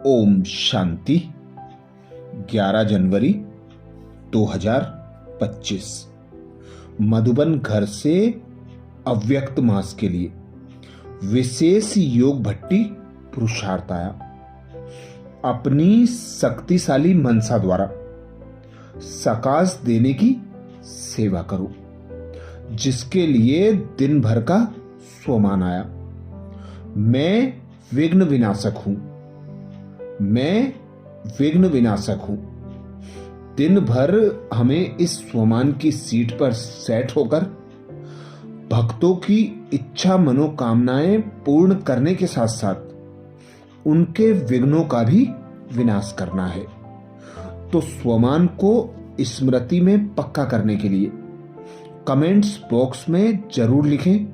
ओम शांति। 11 जनवरी 2025 मधुबन घर से अव्यक्त मास के लिए विशेष योग भट्टी पुरुषार्थ आया। अपनी शक्तिशाली मनसा द्वारा सकाश देने की सेवा करो, जिसके लिए दिन भर का स्वमान आया। मैं विघ्न विनाशक हूं, मैं विघ्न विनाशक हूं। दिन भर हमें इस स्वमान की सीट पर सेट होकर भक्तों की इच्छा मनोकामनाएं पूर्ण करने के साथ साथ उनके विघ्नों का भी विनाश करना है। तो स्वमान को स्मृति में पक्का करने के लिए कमेंट्स बॉक्स में जरूर लिखें,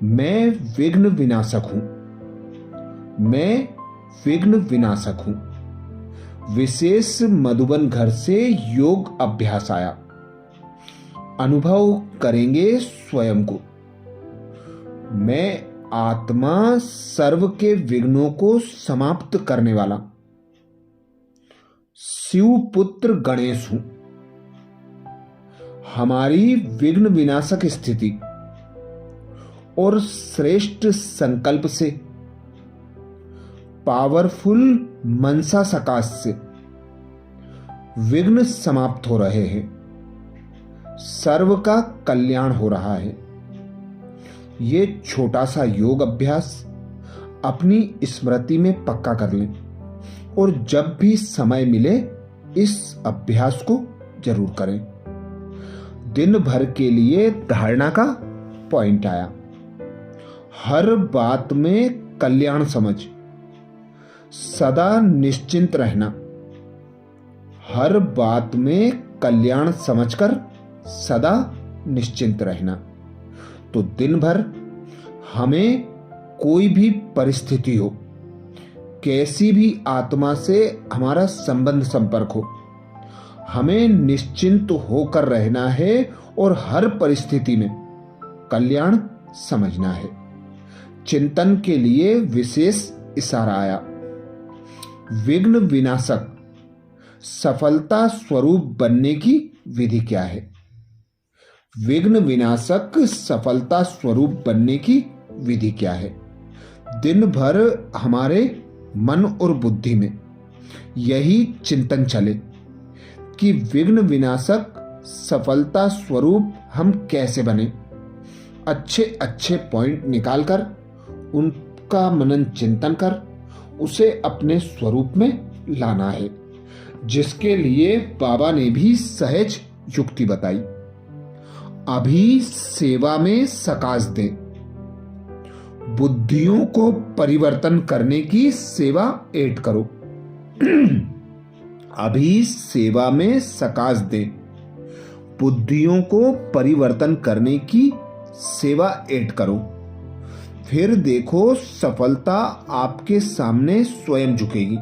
मैं विघ्न विनाशक हूं, मैं विघ्न विनाशक हूं। विशेष मधुबन घर से योग अभ्यास आया। अनुभव करेंगे स्वयं को। मैं आत्मा सर्व के विघ्नों को समाप्त करने वाला शिव पुत्र गणेश हूं। हमारी विघ्न विनाशक स्थिति और श्रेष्ठ संकल्प से, पावरफुल मनसा सकाश से विघ्न समाप्त हो रहे हैं। सर्व का कल्याण हो रहा है। ये छोटा सा योग अभ्यास अपनी स्मृति में पक्का कर लें और जब भी समय मिले इस अभ्यास को जरूर करें। दिन भर के लिए धारणा का पॉइंट आया। हर बात में कल्याण समझ, सदा निश्चिंत रहना। हर बात में कल्याण समझकर सदा निश्चिंत रहना। तो दिन भर हमें कोई भी परिस्थिति हो, कैसी भी आत्मा से हमारा संबंध संपर्क हो, हमें निश्चिंत होकर रहना है और हर परिस्थिति में कल्याण समझना है। चिंतन के लिए विशेष इशारा आया। विघ्न विनाशक सफलता स्वरूप बनने की विधि क्या है? विघ्न विनाशक सफलता स्वरूप बनने की विधि क्या है? दिन भर हमारे मन और बुद्धि में यही चिंतन चले कि विघ्न विनाशक सफलता स्वरूप हम कैसे बने। अच्छे अच्छे पॉइंट निकालकर उनका मनन चिंतन कर उसे अपने स्वरूप में लाना है, जिसके लिए बाबा ने भी सहज युक्ति बताई। अभी सेवा में सकाश दे, बुद्धियों को परिवर्तन करने की सेवा ऐड करो। अभी सेवा में सकाश दे, बुद्धियों को परिवर्तन करने की सेवा ऐड करो। फिर देखो सफलता आपके सामने स्वयं झुकेगी।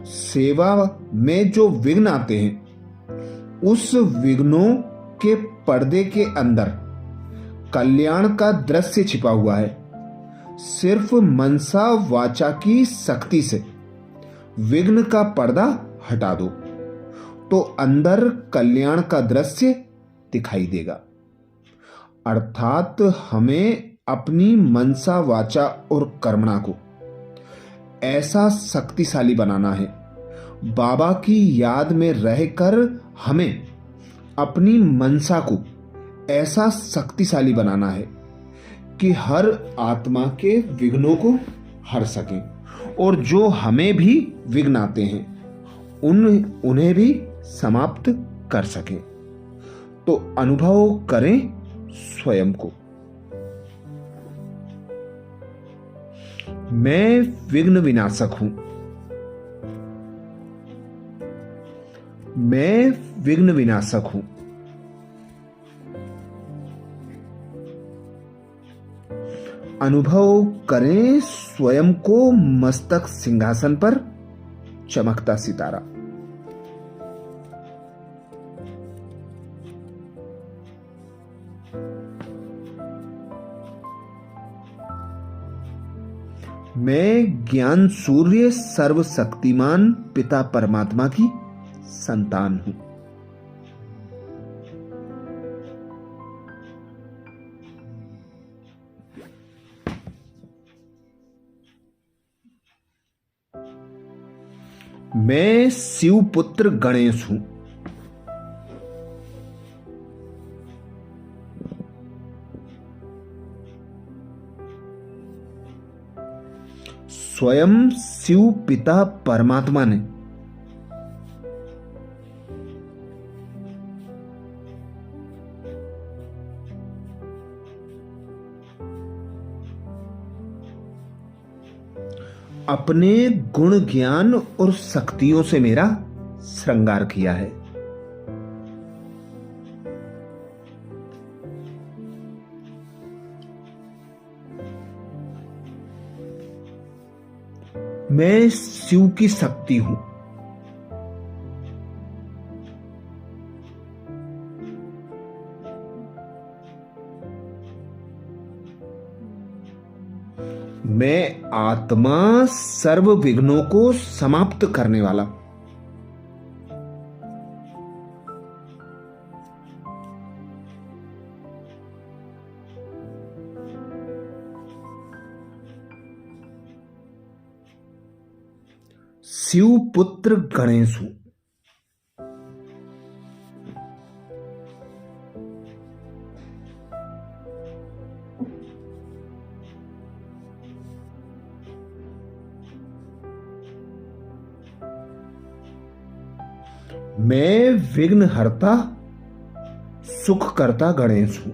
सेवा में जो विघ्न आते हैं, उस विघ्नों के पर्दे के अंदर कल्याण का दृश्य छिपा हुआ है। सिर्फ मनसा वाचा की शक्ति से विघ्न का पर्दा हटा दो तो अंदर कल्याण का दृश्य दिखाई देगा। अर्थात हमें अपनी मनसा वाचा और कर्मणा को ऐसा शक्तिशाली बनाना है। बाबा की याद में रहकर हमें अपनी मनसा को ऐसा शक्तिशाली बनाना है कि हर आत्मा के विघ्नों को हर सके और जो हमें भी विघ्न आते हैं उन्हें भी समाप्त कर सके। तो अनुभव करें स्वयं को। मैं विघ्न विनाशक हूं, मैं विघ्न विनाशक हूं। अनुभव करें स्वयं को मस्तक सिंहासन पर चमकता सितारा। मैं ज्ञान सूर्य सर्वशक्तिमान पिता परमात्मा की संतान हूं। मैं शिवपुत्र गणेश हूं। स्वयं शिव पिता परमात्मा ने अपने गुण ज्ञान और शक्तियों से मेरा श्रृंगार किया है। मैं शिव की शक्ति हूं। मैं आत्मा सर्व विघ्नों को समाप्त करने वाला। शिवपुत्र गणेश हूं। मैं विघ्नहर्ता सुखकर्ता गणेश हूं।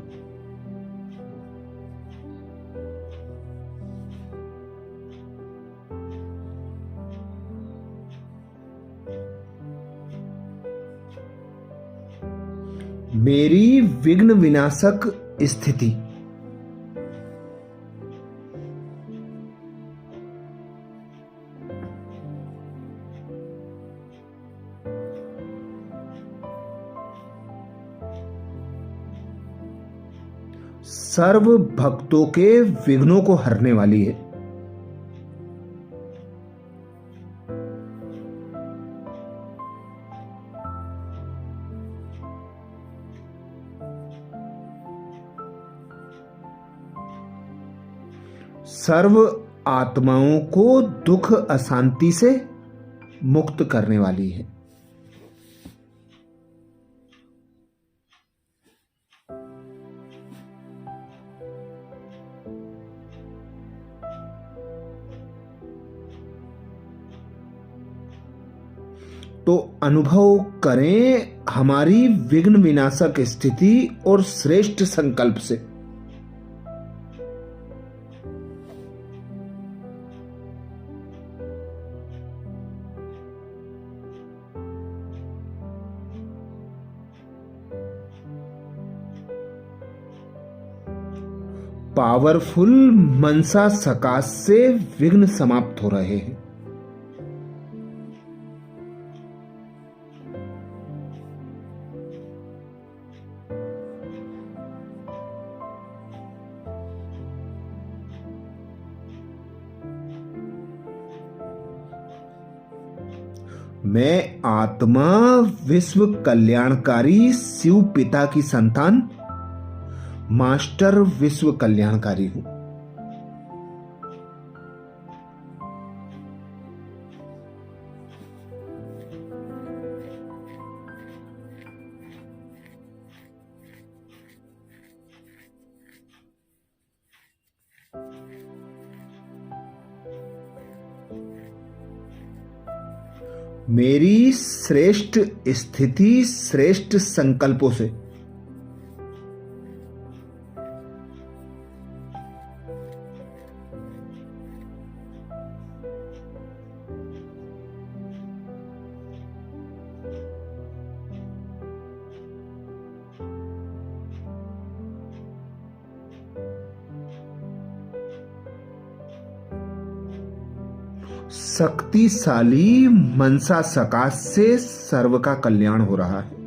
मेरी विघ्न विनाशक स्थिति सर्व भक्तों के विघ्नों को हरने वाली है। सर्व आत्माओं को दुख अशांति से मुक्त करने वाली है। तो अनुभव करें हमारी विघ्न विनाशक स्थिति और श्रेष्ठ संकल्प से। पावरफुल मनसा सकाश से विघ्न समाप्त हो रहे हैं। मैं आत्मा विश्व कल्याणकारी शिव पिता की संतान मास्टर विश्व कल्याणकारी हूं। मेरी श्रेष्ठ स्थिति श्रेष्ठ संकल्पों से शक्तिशाली मनसा सकाश से सर्व का कल्याण हो रहा है।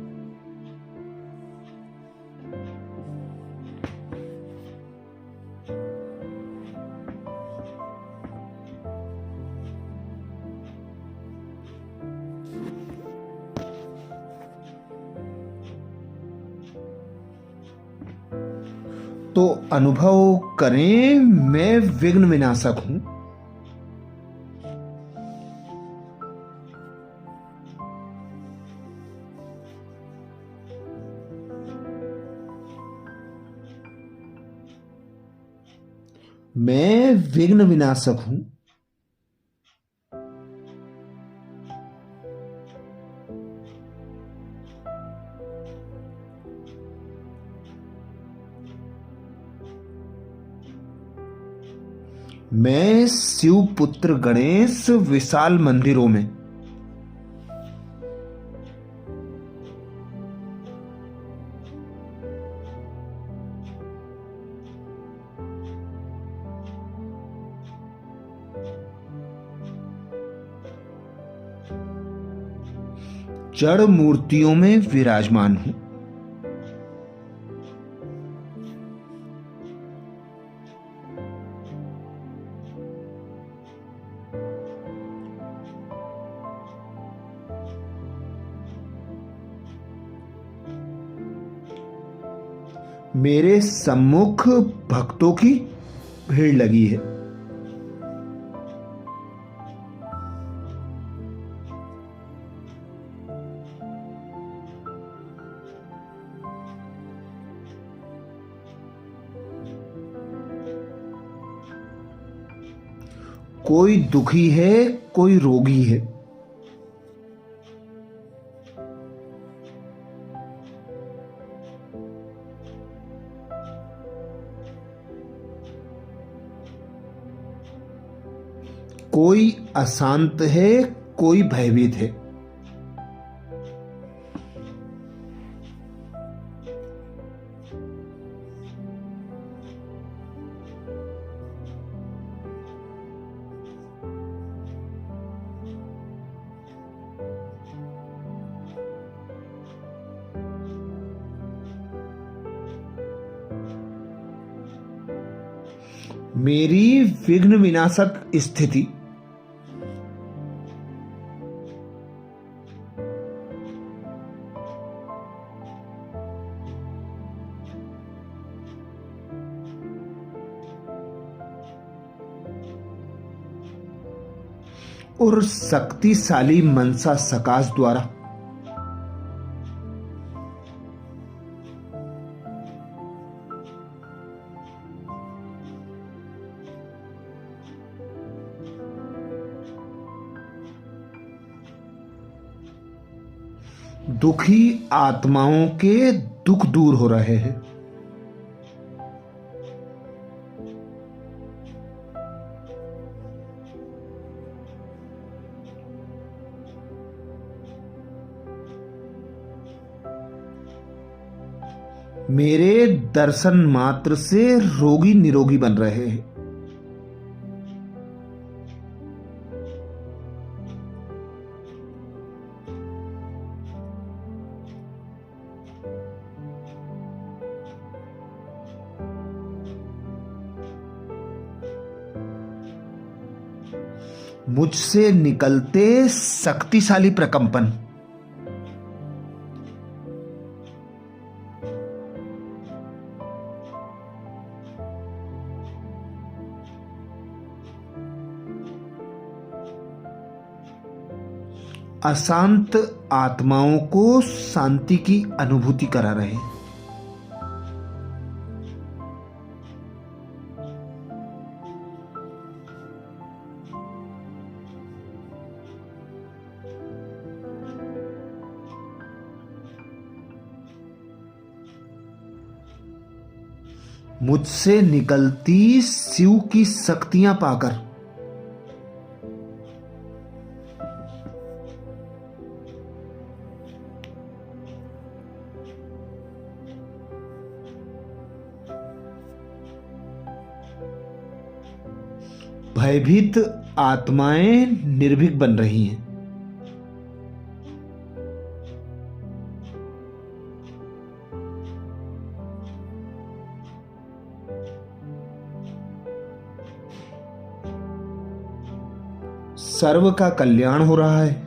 तो अनुभव करें मैं विघ्न विनाशक हूं। मैं विघ्न विनाशक हूं। मैं शिव पुत्र गणेश विशाल मंदिरों में जड़ मूर्तियों में विराजमान हूं। मेरे सम्मुख भक्तों की भीड़ लगी है। कोई दुखी है, कोई रोगी है। कोई अशांत है, कोई भयभीत है। मेरी विघ्न विनाशक स्थिति और शक्तिशाली मनसा सकाश द्वारा दुखी आत्माओं के दुख दूर हो रहे हैं। मेरे दर्शन मात्र से रोगी निरोगी बन रहे हैं। मुझसे निकलते शक्तिशाली प्रकंपन अशांत आत्माओं को शांति की अनुभूति करा रहे हैं। मुझसे निकलती शिव की शक्तियां पाकर भयभीत आत्माएं निर्भीक बन रही हैं। सर्व का कल्याण हो रहा है।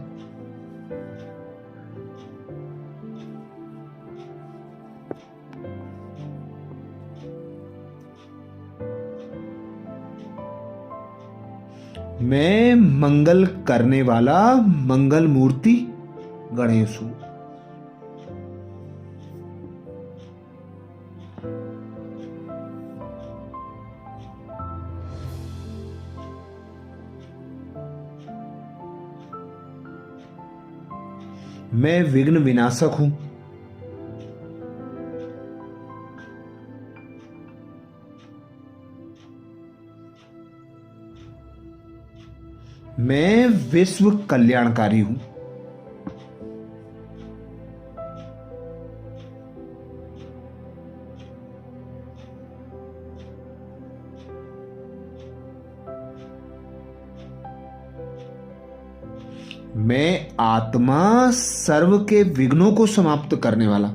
मैं मंगल करने वाला मंगल मूर्ति गणेश हूं। मैं विघ्न विनाशक हूं। मैं विश्व कल्याणकारी हूं। मैं आत्मा सर्व के विघ्नों को समाप्त करने वाला।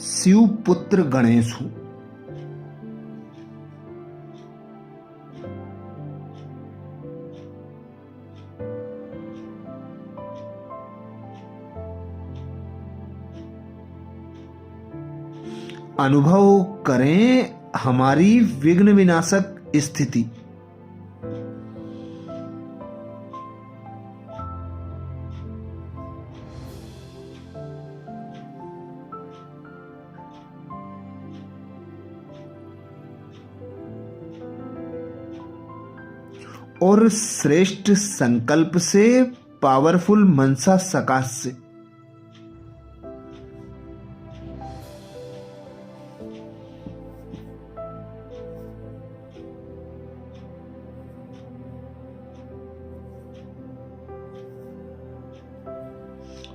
शिव पुत्र गणेश हूं। अनुभव करें हमारी विघ्न विनाशक स्थिति। और श्रेष्ठ संकल्प से, पावरफुल मनसा सकाश से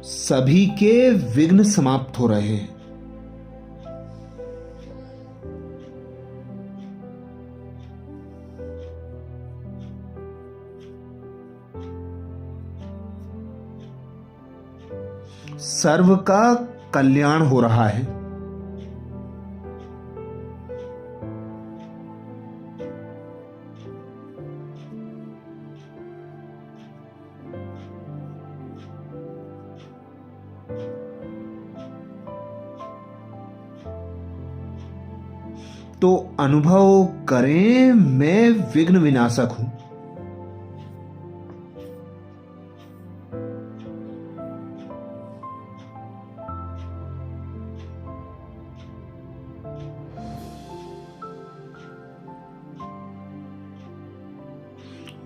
सभी के विघ्न समाप्त हो रहे हैं। सर्व का कल्याण हो रहा है। तो अनुभव करें मैं विघ्न विनाशक हूं।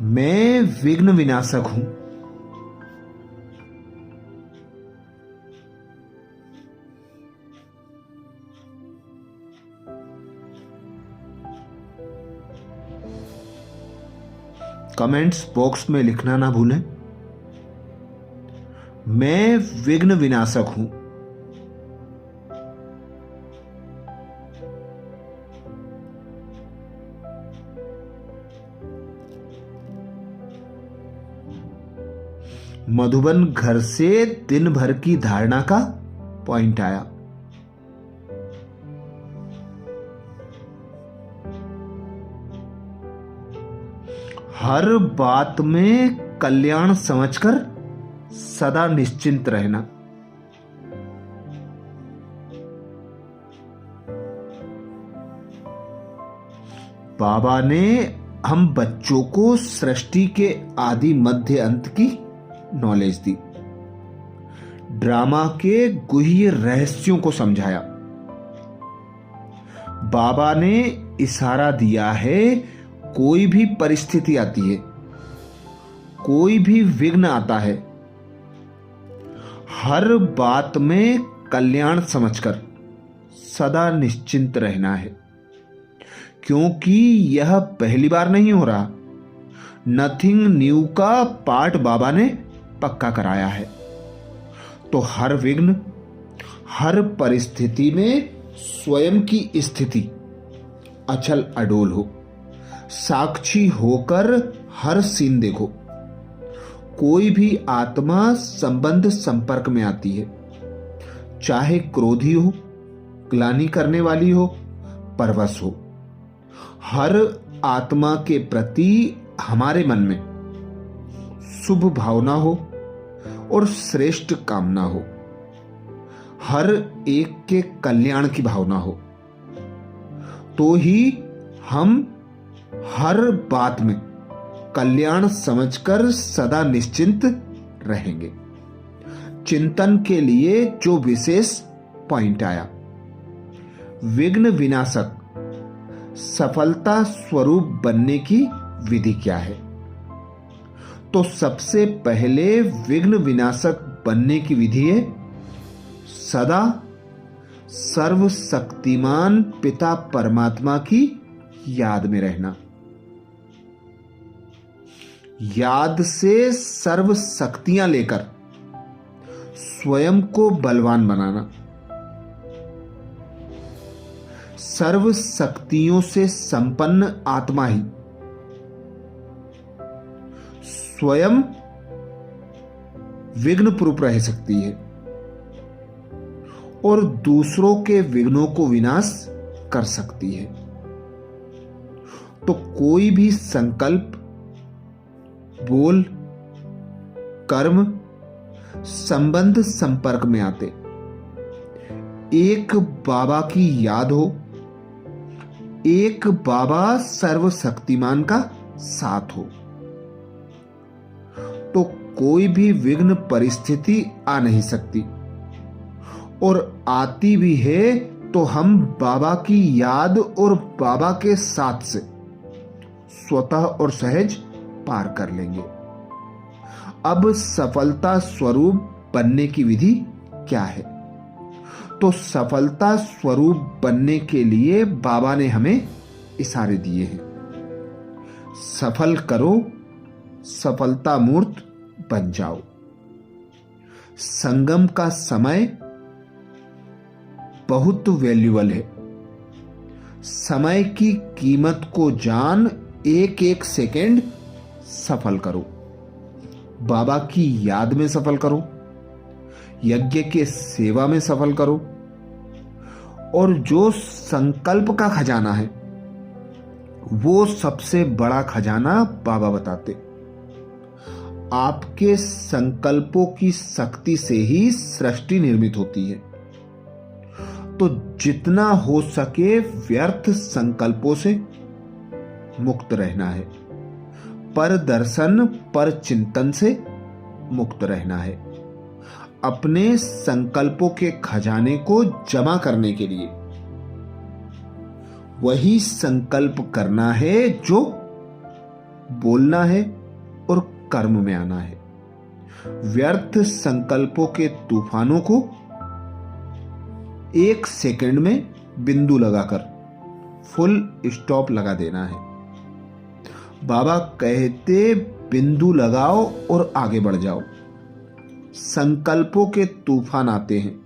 मैं विघ्न विनाशक हूं। कमेंट्स बॉक्स में लिखना ना भूलें, मैं विघ्न विनाशक हूं। मधुबन घर से दिन भर की धारणा का पॉइंट आया। हर बात में कल्याण समझकर सदा निश्चिंत रहना। बाबा ने हम बच्चों को सृष्टि के आदि मध्य अंत की नॉलेज दी, ड्रामा के गुह्य रहस्यों को समझाया। बाबा ने इशारा दिया है, कोई भी परिस्थिति आती है, कोई भी विघ्न आता है, हर बात में कल्याण समझकर सदा निश्चिंत रहना है, क्योंकि यह पहली बार नहीं हो रहा। नथिंग न्यू का पाठ बाबा ने पक्का कराया है। तो हर विघ्न, हर परिस्थिति में स्वयं की स्थिति अचल अडोल हो, साक्षी होकर हर सीन देखो। कोई भी आत्मा संबंध संपर्क में आती है, चाहे क्रोधी हो, ग्लानि करने वाली हो, परवश हो, हर आत्मा के प्रति हमारे मन में शुभ भावना हो और श्रेष्ठ कामना हो, हर एक के कल्याण की भावना हो, तो ही हम हर बात में कल्याण समझकर सदा निश्चिंत रहेंगे। चिंतन के लिए जो विशेष पॉइंट आया, विघ्न विनाशक सफलता स्वरूप बनने की विधि क्या है? तो सबसे पहले विघ्न विनाशक बनने की विधि है सदा सर्वशक्तिमान पिता परमात्मा की याद में रहना। याद से सर्व शक्तियां लेकर स्वयं को बलवान बनाना। सर्व शक्तियों से संपन्न आत्मा ही स्वयं विघ्न प्रूफ रह सकती है और दूसरों के विघ्नों को विनाश कर सकती है। तो कोई भी संकल्प, बोल, कर्म संबंध संपर्क में आते एक बाबा की याद हो, एक बाबा सर्वशक्तिमान का साथ हो, तो कोई भी विघ्न परिस्थिति आ नहीं सकती, और आती भी है तो हम बाबा की याद और बाबा के साथ से स्वतः और सहज पार कर लेंगे। अब सफलता स्वरूप बनने की विधि क्या है? तो सफलता स्वरूप बनने के लिए बाबा ने हमें इशारे दिए हैं। सफल करो, सफलता मूर्त बन जाओ। संगम का समय बहुत वैल्यूबल है। समय की कीमत को जान एक एक सेकेंड सफल करो। बाबा की याद में सफल करो, यज्ञ के सेवा में सफल करो, और जो संकल्प का खजाना है वो सबसे बड़ा खजाना बाबा बताते। आपके संकल्पों की शक्ति से ही सृष्टि निर्मित होती है। तो जितना हो सके व्यर्थ संकल्पों से मुक्त रहना है, पर दर्शन पर चिंतन से मुक्त रहना है। अपने संकल्पों के खजाने को जमा करने के लिए वही संकल्प करना है जो बोलना है और कर्म में आना है। व्यर्थ संकल्पों के तूफानों को एक सेकंड में बिंदु लगाकर फुल स्टॉप लगा देना है। बाबा कहते बिंदु लगाओ और आगे बढ़ जाओ। संकल्पों के तूफान आते हैं,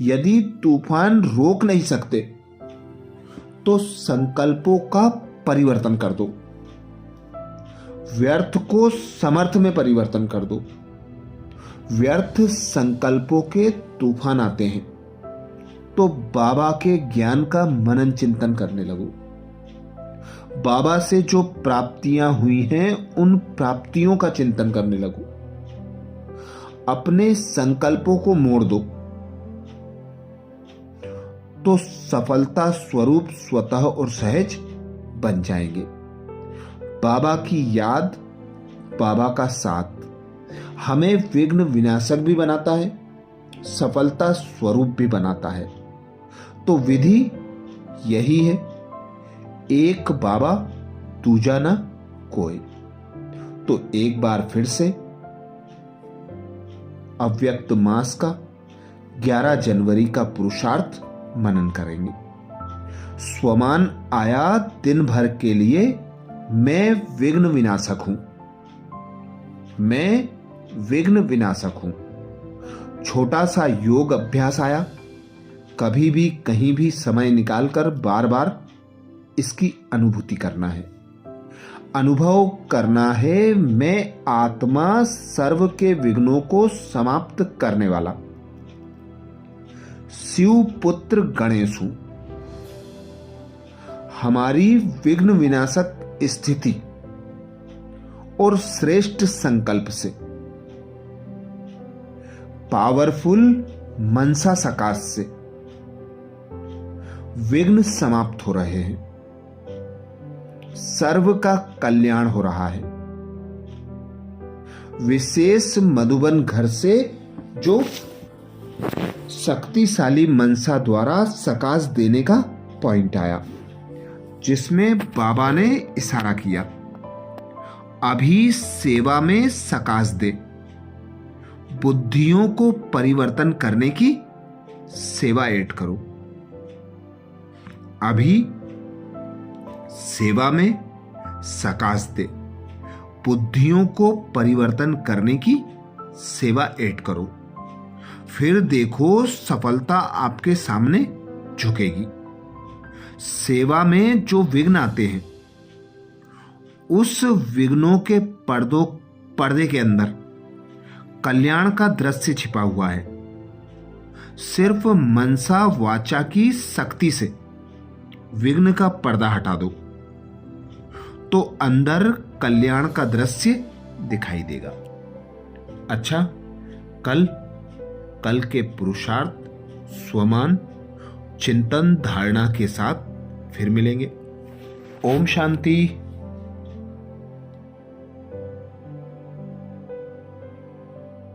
यदि तूफान रोक नहीं सकते तो संकल्पों का परिवर्तन कर दो, व्यर्थ को समर्थ में परिवर्तन कर दो। व्यर्थ संकल्पों के तूफान आते हैं तो बाबा के ज्ञान का मनन चिंतन करने लगो। बाबा से जो प्राप्तियां हुई हैं उन प्राप्तियों का चिंतन करने लगो। अपने संकल्पों को मोड़ दो तो सफलता स्वरूप स्वतः और सहज बन जाएंगे। बाबा की याद, बाबा का साथ हमें विघ्न विनाशक भी बनाता है, सफलता स्वरूप भी बनाता है। तो विधि यही है, एक बाबा दूजा ना कोई। तो एक बार फिर से अव्यक्त मास का 11 जनवरी का पुरुषार्थ मनन करेंगे। स्वमान आया दिन भर के लिए, मैं विघ्न विनाशक हूं, मैं विघ्न विनाशक हूं। छोटा सा योग अभ्यास आया, कभी भी कहीं भी समय निकालकर बार बार इसकी अनुभूति करना है, अनुभव करना है। मैं आत्मा सर्व के विघ्नों को समाप्त करने वाला शिव पुत्र गणेश हूं। हमारी विघ्न विनाशक स्थिति और श्रेष्ठ संकल्प से, पावरफुल मनसा सकाश से विघ्न समाप्त हो रहे हैं। सर्व का कल्याण हो रहा है। विशेष मधुबन घर से जो शक्तिशाली मनसा द्वारा सकाश देने का पॉइंट आया, जिसमें बाबा ने इशारा किया, अभी सेवा में सकाश दे, बुद्धियों को परिवर्तन करने की सेवा ऐड करो। अभी सेवा में सकाश दे, बुद्धियों को परिवर्तन करने की सेवा ऐड करो। फिर देखो सफलता आपके सामने झुकेगी। सेवा में जो विघ्न आते हैं, उस विघ्नों के पर्दे के अंदर कल्याण का दृश्य छिपा हुआ है। सिर्फ मनसा वाचा की शक्ति से विघ्न का पर्दा हटा दो तो अंदर कल्याण का दृश्य दिखाई देगा। अच्छा, कल के पुरुषार्थ, स्वमान, चिंतन, धारणा के साथ फिर मिलेंगे। ओम शांति।